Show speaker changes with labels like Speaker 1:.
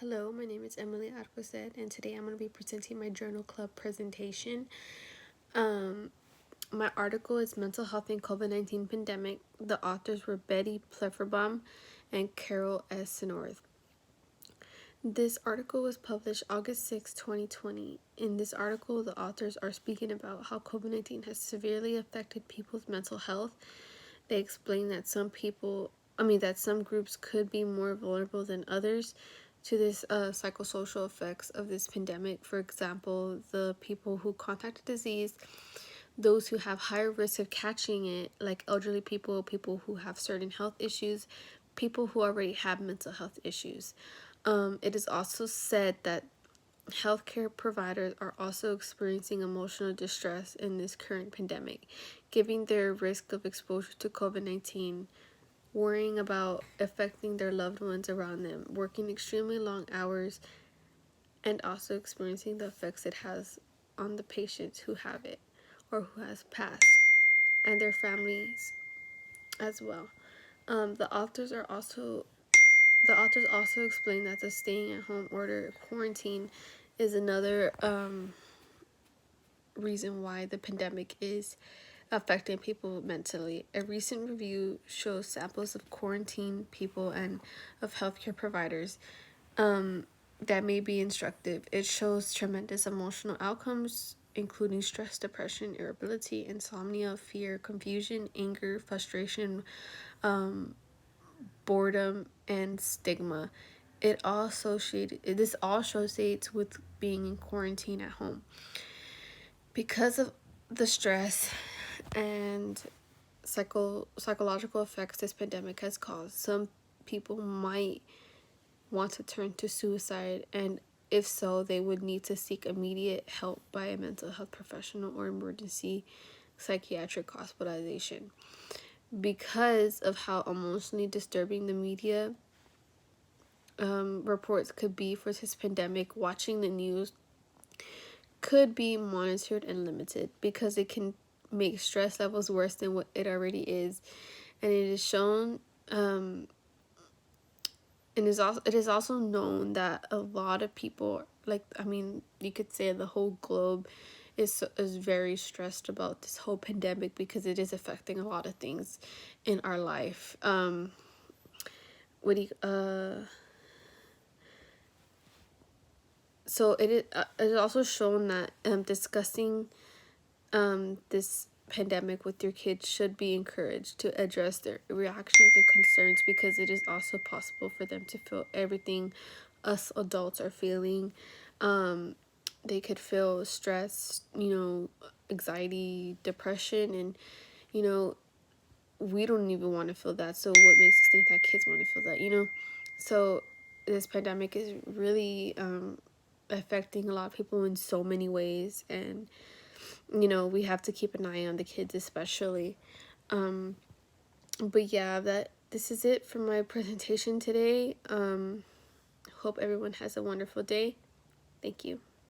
Speaker 1: Hello, my name is Emily Arcosed, and today I'm going to be presenting my journal club presentation. My article is Mental Health in COVID-19 Pandemic. The authors were Betty Pfefferbaum and Carol S. Senorth. This article was published August 6, 2020. In this article, the authors are speaking about how COVID-19 has severely affected people's mental health. They explain that some groups could be more vulnerable than others to this psychosocial effects of this pandemic. For example, the people who contract the disease, those who have higher risk of catching it, like elderly people, people who have certain health issues, people who already have mental health issues. It is also said that healthcare providers are also experiencing emotional distress in this current pandemic, given their risk of exposure to COVID-19, worrying about affecting their loved ones around them, working extremely long hours, and also experiencing the effects it has on the patients who have it or who has passed, and their families as well. The authors also explain that the staying at home order, quarantine, is another reason why the pandemic is affecting people mentally. A recent review shows samples of quarantined people and of healthcare providers that may be instructive. It shows tremendous emotional outcomes, including stress, depression, irritability, insomnia, fear, confusion, anger, frustration, boredom, and stigma. This all associates with being in quarantine at home. Because of the stress and psychological effects this pandemic has caused, some people might want to turn to suicide, and if so, they would need to seek immediate help by a mental health professional or emergency psychiatric hospitalization. Because of how emotionally disturbing the media reports could be for this pandemic, watching the news could be monitored and limited because it can make stress levels worse than what it already is. And it is shown and it is also known that a lot of people, you could say the whole globe is very stressed about this whole pandemic because it is affecting a lot of things in our life. So it is also shown that discussing this pandemic with your kids should be encouraged to address their reactions and concerns, because it is also possible for them to feel everything us adults are feeling. They could feel stress, anxiety, depression, and we don't even want to feel that. So what makes us think that kids want to feel that? So this pandemic is really affecting a lot of people in so many ways, and we have to keep an eye on the kids especially. But yeah, this is it for my presentation today. Hope everyone has a wonderful day. Thank you.